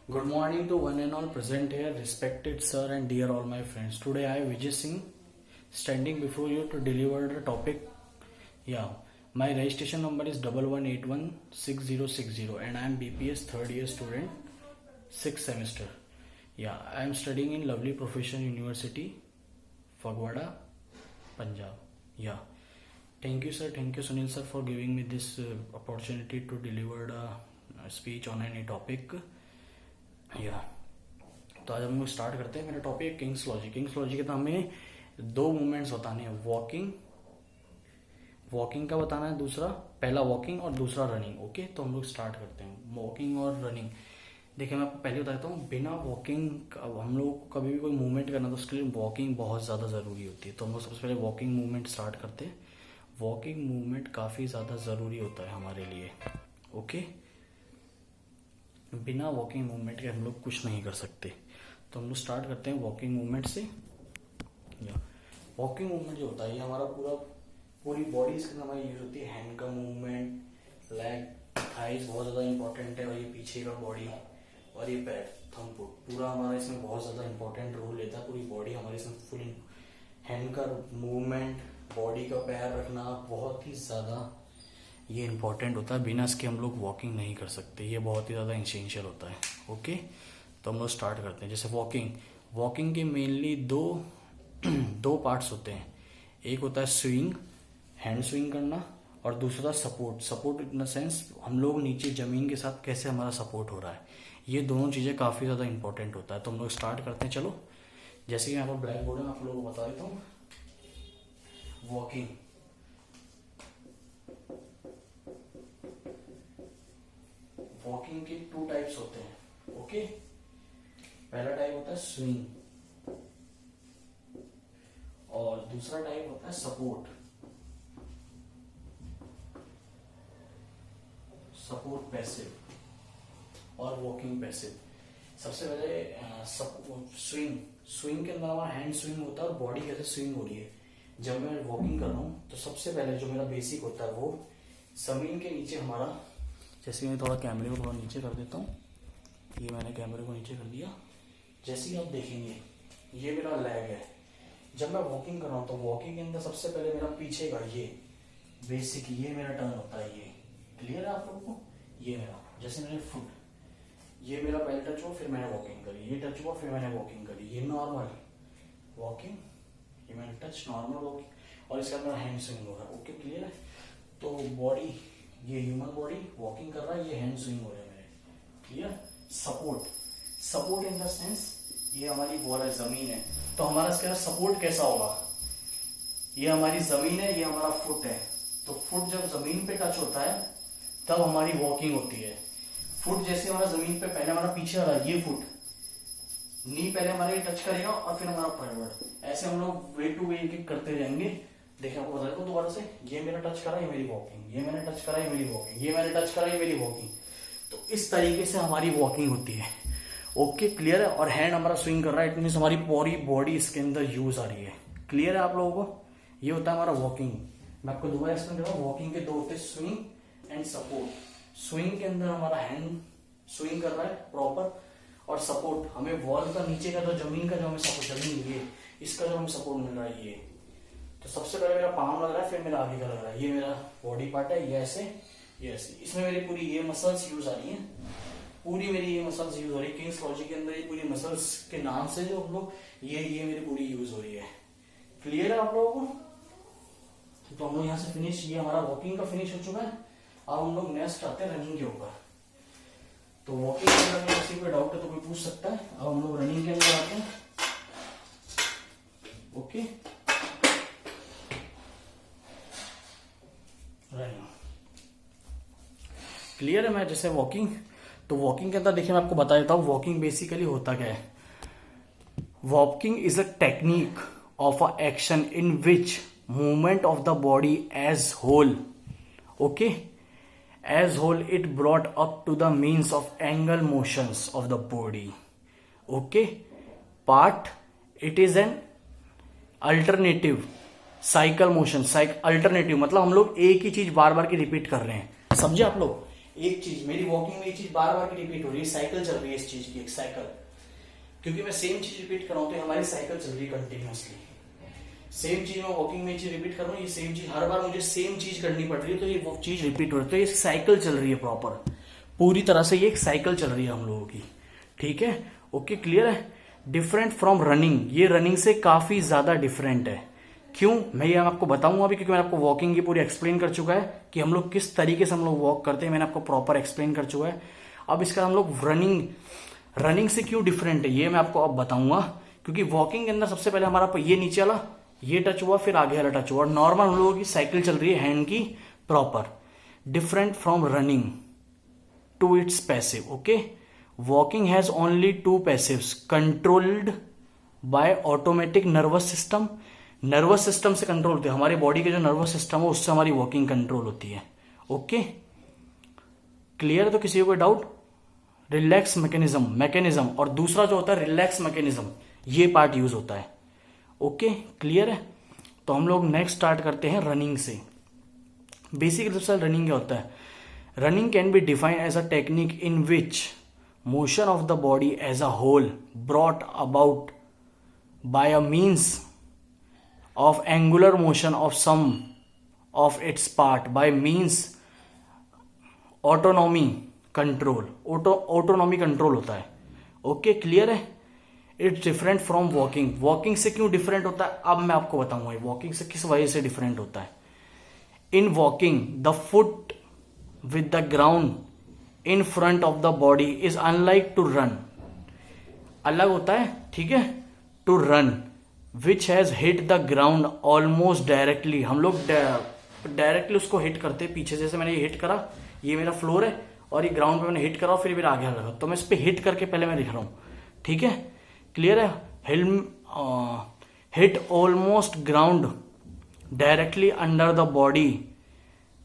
Good morning to one and all present here, respected sir and dear all my friends. Today I Vijay Singh standing before you to deliver the topic. Yeah, my registration number is 11816060 and I am BPS third year student, 6th semester. Yeah, I am studying in Lovely Professional University, Fagwada, Punjab. Yeah, thank you sir, thank you Sunil sir for giving me this opportunity to deliver a speech on any topic. या तो आज हम लोग start करते हैं. मेरा topic है Kings logic. Kings logic के तो हमें दो मूवमेंट्स बताने हैं, वॉकिंग का बताना है, दूसरा पहला वॉकिंग और दूसरा रनिंग. ओके, तो हम लोग स्टार्ट करते हैं वॉकिंग और रनिंग. देखिए मैं आपको पहले बताता हूँ, बिना वॉकिंग हम लोग को कभी भी कोई मूवमेंट करना तो उसके लिए वॉकिंग बहुत ज़्यादा ज़रूरी होती है. तो हम लोग सबसे पहले वॉकिंग मूवमेंट स्टार्ट करते हैं. वॉकिंग मूवमेंट काफ़ी ज़्यादा ज़रूरी होता है हमारे लिए. ओके, बिना वॉकिंग मूवमेंट के हम लोग कुछ नहीं कर सकते. तो हम लोग स्टार्ट करते हैं वॉकिंग मूवमेंट से. या वॉकिंग मूवमेंट जो होता है ये हमारा पूरी बॉडी इसके अंदर हमारी यूज होती है. हैंड का मूवमेंट, लेग, थाइज बहुत ज़्यादा इंपॉर्टेंट है, और ये पीछे का बॉडी और ये पैर, थंब, पूरा हमारा इसमें बहुत ज़्यादा इंपॉर्टेंट रोल लेता है. पूरी बॉडी हमारी इसमें फुल हैंड का मूवमेंट, बॉडी का पैर रखना बहुत ही ज़्यादा ये इंपॉर्टेंट होता है. बिना इसके हम लोग वॉकिंग नहीं कर सकते, ये बहुत ही ज़्यादा इंसेंशियल होता है. ओके, तो हम लोग स्टार्ट करते हैं. जैसे वॉकिंग के मेनली दो पार्ट्स होते हैं. एक होता है स्विंग, हैंड स्विंग करना, और दूसरा सपोर्ट इन द सेंस हम लोग नीचे ज़मीन के साथ कैसे हमारा सपोर्ट हो रहा है. ये दोनों चीज़ें काफ़ी ज़्यादा इंपॉर्टेंट होता है. तो हम लोग स्टार्ट करते हैं. चलो, जैसे कि यहाँ पर ब्लैक बोर्ड में आप लोगों को बता देता हूँ. वॉकिंग के टू टाइप्स होते हैं. ओके, पहला टाइप होता है स्विंग और दूसरा टाइप होता है सपोर्ट पैसिव और वॉकिंग पैसिव. सबसे पहले स्विंग के अंदर हमारा हैंड स्विंग होता है और बॉडी कैसे स्विंग हो रही है. जब मैं वॉकिंग कर रहा हूँ तो सबसे पहले जो मेरा बेसिक होता है वो जमीन के नीचे हमारा, जैसे मैं थोड़ा कैमरे को थोड़ा नीचे कर देता हूँ. ये मैंने कैमरे को नीचे कर दिया. जैसे कि आप देखेंगे ये मेरा लेग है. जब मैं वॉकिंग कर रहा हूँ तो वॉकिंग के अंदर सबसे पहले मेरा पीछे का ये बेसिक ये मेरा टर्न होता है. ये क्लियर है आप लोगों को. ये मेरा जैसे मेरे फुट, ये मेरा पहले टच हुआ, फिर मैंने वॉकिंग करी, ये टच हुआ, फिर मैंने वॉकिंग करी. ये नॉर्मल वॉकिंग, ये मैंने टच नॉर्मल वॉकिंग, और इसके अंदर हैंड स्विंग हो रहा है. ओके, क्लियर है. तो बॉडी, ये ह्यूमन बॉडी वॉकिंग कर रहा है, ये हैंड स्विंग हो रहा है मेरे. Clear. Support in the sense ये हमारी वॉल है, जमीन है, तो हमारा इसके अंदर सपोर्ट कैसा होगा. ये हमारी जमीन है, ये हमारा फुट है. तो फुट जब जमीन पे टच होता है तब हमारी वॉकिंग होती है. फुट जैसे हमारा जमीन पे पहले हमारा पीछे आ रहा है, ये फुट नी पहले हमारे टच करेगा और फिर हमारा फॉरवर्ड. ऐसे हम लोग वे टू वे एक करते जाएंगे. देखिए आपको बता देता हूँ दोबारा से. ये मेरा टच करा, ये मेरी वॉकिंग, ये मैंने टच करा, ये मेरी वॉकिंग, ये मैंने टच करा, ये मेरी वॉकिंग. तो इस तरीके से हमारी वॉकिंग होती है. ओके, क्लियर है. और हैंड हमारा स्विंग कर रहा है, इट मीन्स हमारी पूरी बॉडी इसके अंदर यूज आ रही है. क्लियर है आप लोगों को. ये होता है हमारा वॉकिंग. मैं आपको दोबारा एक्सप्लेन कर रहा हूँ. वॉकिंग के दो होते हैं, स्विंग एंड सपोर्ट. स्विंग के अंदर हमारा हैंड स्विंग कर रहा है प्रॉपर, और सपोर्ट हमें वॉल का नीचे का जो जमीन का जो हमें सपोर्ट, जमीन ये इसका जो हमें सपोर्ट मिल रहा है. ये तो सबसे पहले मेरा पाम लग रहा है, फिर मेरा आगे का लग रहा है. ये मेरा बॉडी पार्ट है, ये ऐसे, ये ऐसे. इसमें मेरी पूरी ये मसल्स यूज आ रही है, पूरी मेरी ये मसल्स यूज हो रही है. किंग्स लॉजिक के अंदर ये पूरी मसल्स के नाम से जो हम लोग ये मेरी पूरी यूज हो रही है. क्लियर है आप लोगों को. तो हम लोग यहाँ से फिनिश, ये हमारा वॉकिंग का फिनिश हो चुका है. अब हम लोग नेक्स्ट आते हैं रनिंग के ऊपर. तो वॉकिंग के अंदर किसी को डाउट है तो कोई पूछ सकता है. अब हम लोग रनिंग के अंदर आते हैं. ओके, रनिंग क्लियर है. मैं जैसे वॉकिंग, तो वॉकिंग के अंदर देखिए मैं आपको बता देता हूँ वॉकिंग बेसिकली होता क्या है. Walking is a technique of a action in which movement of the body as whole, okay, as whole it brought up to the means of angle motions of the body. Okay, part it is an alternative cycle motion. Alternative मतलब हम लोग एक ही चीज बार बार की repeat कर रहे हैं. समझे आप लोग. एक चीज मेरी वॉकिंग में, ये चीज बार बार की रिपीट हो रही है, साइकिल चल रही है इस चीज की, एक साइकिल, क्योंकि मैं सेम चीज रिपीट कर रहा हूं तो हमारी साइकिल चल रही है कंटिन्यूअसली। सेम चीज मैं वॉकिंग में चीज रिपीट कर रहा हूँ, ये सेम चीज हर बार मुझे सेम चीज करनी पड़ रही है, तो ये वो चीज रिपीट हो रही है, तो ये साइकिल चल रही है प्रॉपर, पूरी तरह से ये एक साइकिल चल रही है हम लोगों की। ठीक है, ओके, क्लियर है। डिफरेंट फ्रॉम रनिंग, ये रनिंग से काफी ज्यादा डिफरेंट है। क्यों, मैं ये आपको बताऊंगा अभी, क्योंकि मैंने आपको वॉकिंग की पूरी एक्सप्लेन कर चुका है कि हम लोग किस तरीके से हम लोग वॉक करते हैं, मैंने आपको प्रॉपर एक्सप्लेन कर चुका है। अब इसका हम लोग रनिंग से क्यों डिफरेंट है ये मैं आपको अब बताऊंगा, क्योंकि वॉकिंग के अंदर सबसे पहले हमारा ये नीचे वाला ये टच हुआ, फिर आगे वाला टच हुआ, नॉर्मल हम लोगों की साइकिल चल रही है हैंड की proper. Different from running to its passive, okay. Walking has only two passives controlled by automatic nervous system. Nervous system से कंट्रोल होती है, हमारी बॉडी के जो नर्वस सिस्टम है उससे हमारी वॉकिंग कंट्रोल होती है। Okay, clear? तो किसी को कोई डाउट? रिलैक्स मैकेनिज्म और दूसरा जो होता है रिलैक्स मैकेनिज्म, ये पार्ट यूज होता है। ओके, क्लियर है? तो हम लोग नेक्स्ट स्टार्ट करते हैं रनिंग से। बेसिक रूप से रनिंग क्या होता है? Running can be defined as a technique in which motion of the body as a whole brought about by a means of angular motion of some of its part by means autonomy control होता है। Okay, clear है? It's different from walking. Walking से क्यों different होता है अब मैं आपको बताऊंगा वॉकिंग से किस वजह से डिफरेंट होता है। In walking the foot with the ground in front of the body is unlike to run, अलग होता है, ठीक है, to run which has hit the ground almost directly. हम लोग डायरेक्टली उसको हिट करते, पीछे जैसे मैंने ये हिट करा, ये मेरा फ्लोर है और ये ग्राउंड पे मैंने हिट करा, फिर मेरा आगे लगा, तो मैं इस पे हिट करके पहले मैं लिख रहा हूं, ठीक है, क्लियर है? Hit almost ground directly under the body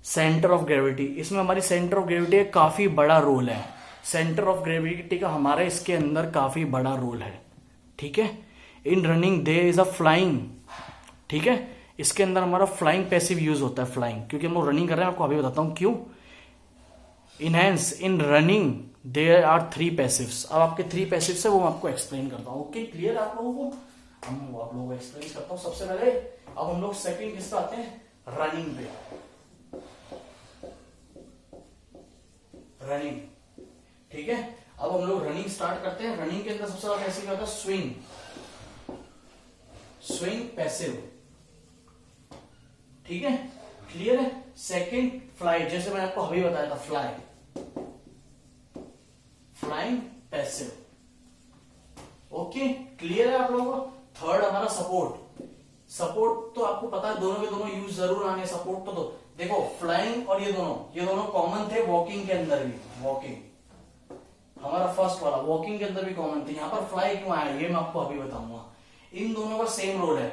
centre of gravity. इसमें हमारी सेंटर ऑफ ग्रेविटी का काफी बड़ा रोल है, सेंटर ऑफ ग्रेविटी का हमारे इसके अंदर काफी बड़ा रोल है, ठीक है। इन running there is a flying, ठीक है, इसके अंदर हमारा फ्लाइंग पैसिव यूज होता है, फ्लाइंग, क्योंकि हम लोग रनिंग कर रहे हैं, आपको अभी बताता हूं क्यों। Enhance in running there are 3 passives. अब आपके 3 पैसिव्स है वो मैं आपको एक्सप्लेन करता हूं। ओके, क्लियर आप लोगों को? हम आप लोगों को एक्सप्लेन करता हूं। सबसे पहले अब हम लोग सेकंड किस पे आते हैं? रनिंग पे। रनिंग, ठीक है। अब हम लोग रनिंग स्टार्ट करते हैं। रनिंग के अंदर सबसे ज्यादा कैसे क्या होता है? स्विंग पैसिव, ठीक है, क्लियर है। सेकंड फ्लाई, जैसे मैंने आपको अभी बताया था, फ्लाइंग पैसिव, ओके, क्लियर है आप लोगों को? थर्ड हमारा सपोर्ट तो आपको पता है दोनों के दोनों यूज जरूर आने। सपोर्ट तो देखो, फ्लाइंग और ये दोनों कॉमन थे वॉकिंग के अंदर भी। वॉकिंग हमारा फर्स्ट वाला वॉकिंग के अंदर भी कॉमन थे, यहां पर फ्लाई क्यों आया ये मैं आपको अभी बताऊंगा। इन दोनों का सेम रोल है,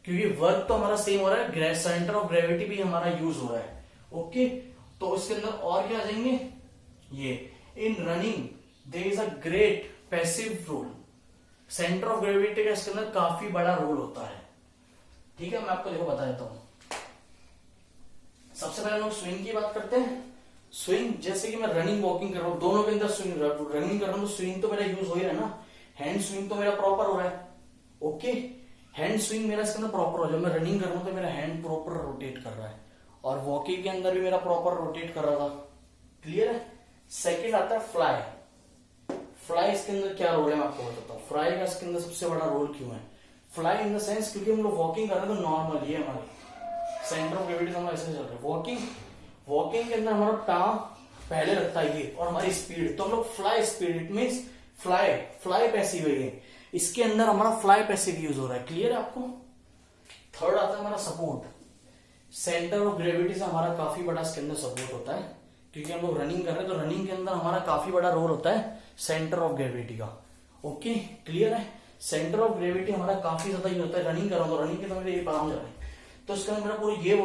क्योंकि वर्क तो हमारा सेम हो रहा है, सेंटर ऑफ ग्रेविटी भी हमारा यूज हो रहा है। ओके, तो इसके अंदर और क्या आ जाएंगे ये। In running there is a great passive role, centre of gravity का इसके अंदर काफी बड़ा रोल होता है, ठीक है। मैं आपको देखो बता देता हूं। सबसे पहले हम लोग स्विंग की बात करते हैं। स्विंग, जैसे कि मैं रनिंग वॉकिंग कर रहा हूं, दोनों के अंदर स्विंग, रनिंग कर रहा हूं तो स्विंग तो मेरा यूज हो ही रहा है ना, हैंड स्विंग तो मेरा प्रॉपर हो रहा है। ओके, हैंड स्विंग मेरा इसके अंदर प्रॉपर हो, जब मैं रनिंग कर रहा हूं तो मेरा हैंड प्रॉपर रोटेट कर रहा है, और वॉकिंग के अंदर भी मेरा प्रॉपर रोटेट कर रहा था, क्लियर है। सेकंड आता है फ्लाई। इसके अंदर क्या रोल है मैं आपको बताता हूँ। फ्लाई का इसके अंदर सबसे बड़ा रोल क्यों है? फ्लाई इन द सेंस, क्योंकि हम लोग वॉकिंग कर रहे हैं तो नॉर्मल, ये हमारी सेंटर ऑफ ग्रेविटी हमारा ऐसे चल रहा है। वॉकिंग के अंदर हमारा टांग पहले लगता है ये, और हमारी स्पीड, तो हम लोग fly speed, it means fly passive है ये, इसके अंदर हमारा फ्लाई पैसिव यूज हो रहा है, क्लियर है आपको। थर्ड आता है हमारा सपोर्ट। सेंटर ऑफ ग्रेविटी से हमारा काफी बड़ा इसके अंदर सपोर्ट होता है, क्योंकि हम लोग रनिंग कर रहे हैं तो रनिंग के अंदर हमारा काफी बड़ा रोल होता है सेंटर ऑफ ग्रेविटी का। ओके, क्लियर है। सेंटर ऑफ ग्रेविटी हमारा काफी ज्यादा यूज होता है। रनिंग कर रहा हूं तो रनिंग के अंदर ये बाहर जा रहा है, तो इसके अंदर मेरा पूरी ये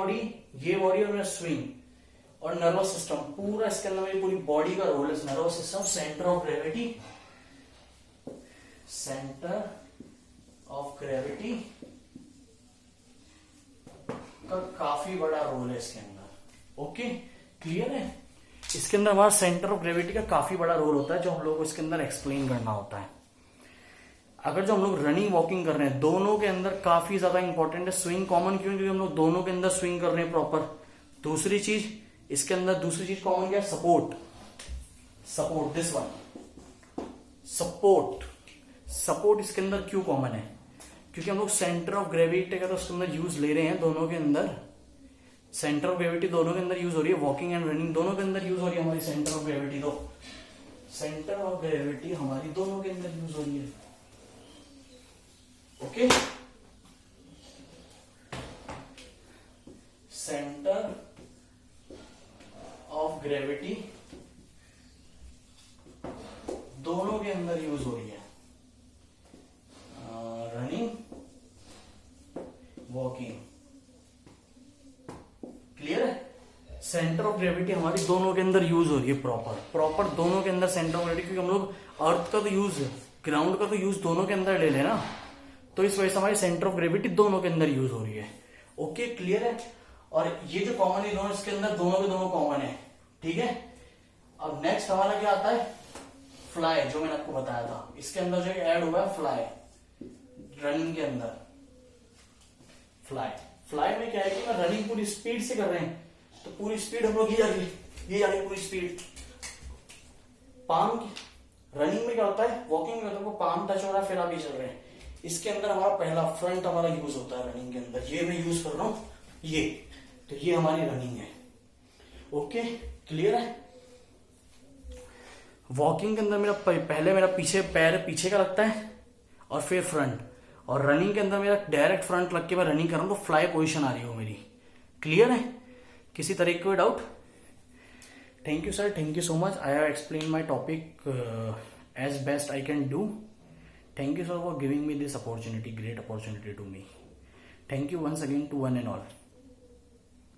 बॉडी और मेरा स्विंग और नर्वस सिस्टम, पूरा इसके अंदर मेरी पूरी बॉडी का रोल है। Nervous system, centre of gravity का काफी बड़ा रोल है इसके अंदर। ओके, क्लियर है। इसके अंदर हमारा सेंटर ऑफ ग्रेविटी का काफी बड़ा रोल होता है, जो हम लोग को इसके अंदर एक्सप्लेन करना होता है। अगर जो हम लोग रनिंग वॉकिंग कर रहे हैं, दोनों के अंदर काफी ज्यादा इंपॉर्टेंट है स्विंग। कॉमन क्यों? क्योंकि हम लोग दोनों के अंदर स्विंग कर रहे हैं प्रॉपर। दूसरी चीज इसके अंदर, दूसरी चीज कॉमन क्या है? Support. Support, this one, support. Support इसके अंदर क्यों कॉमन है? क्योंकि हम लोग सेंटर ऑफ ग्रेविटी का तो उसके अंदर यूज ले रहे हैं, दोनों के अंदर सेंटर ऑफ ग्रेविटी दोनों के अंदर यूज हो रही है। वॉकिंग एंड रनिंग दोनों के अंदर यूज हो रही है हमारी सेंटर ऑफ ग्रेविटी। तो सेंटर ऑफ ग्रेविटी हमारी दोनों के अंदर यूज हो रही है। ओके, सेंटर ऑफ ग्रेविटी दोनों के अंदर यूज हो रही है, रनिंग वॉकिंग। क्लियर है? सेंटर ऑफ ग्रेविटी हमारी दोनों के अंदर यूज हो रही है प्रॉपर दोनों के अंदर सेंटर ऑफ ग्रेविटी। क्योंकि हम लोग अर्थ का तो यूज, ग्राउंड का तो यूज दोनों के अंदर ले लेना, तो इस वजह से हमारी सेंटर ऑफ ग्रेविटी दोनों के अंदर यूज हो रही है। ओके, क्लियर है? और ये जो कॉमन है दोनों, इसके अंदर दोनों के दोनों कॉमन है। ठीक है, अब नेक्स्ट हमारा क्या आता है? फ्लाई, जो मैंने आपको बताया था। इसके अंदर जो ऐड हुआ है फ्लाई, रनिंग के अंदर फ्लाई। फ्लाई में क्या है कि रनिंग पूरी स्पीड से कर रहे हैं, तो पूरी स्पीड हम लोग ये जा रही पूरी स्पीड। पाम रनिंग में क्या होता है? वॉकिंग में तो पाम टच हो रहा है, फिर आप ये चल रहे हैं। इसके अंदर हमारा पहला फ्रंट हमारा यूज होता है रनिंग के अंदर। ये मैं यूज कर रहा हूं, ये तो ये हमारी रनिंग है। ओके, क्लियर है? वॉकिंग के अंदर मेरा पहले मेरा पीछे पैर पीछे का लगता है और फिर फ्रंट, और रनिंग के अंदर मेरा डायरेक्ट फ्रंट लग के मैं रनिंग कर रहा हूं, तो फ्लाई पोजीशन आ रही हो मेरी। क्लियर है? किसी तरह कोई doubt? Thank you sir, thank you so much. I have explain my topic as best I can do. Thank you sir for giving me this opportunity, great opportunity to me. Thank you once again to one and all.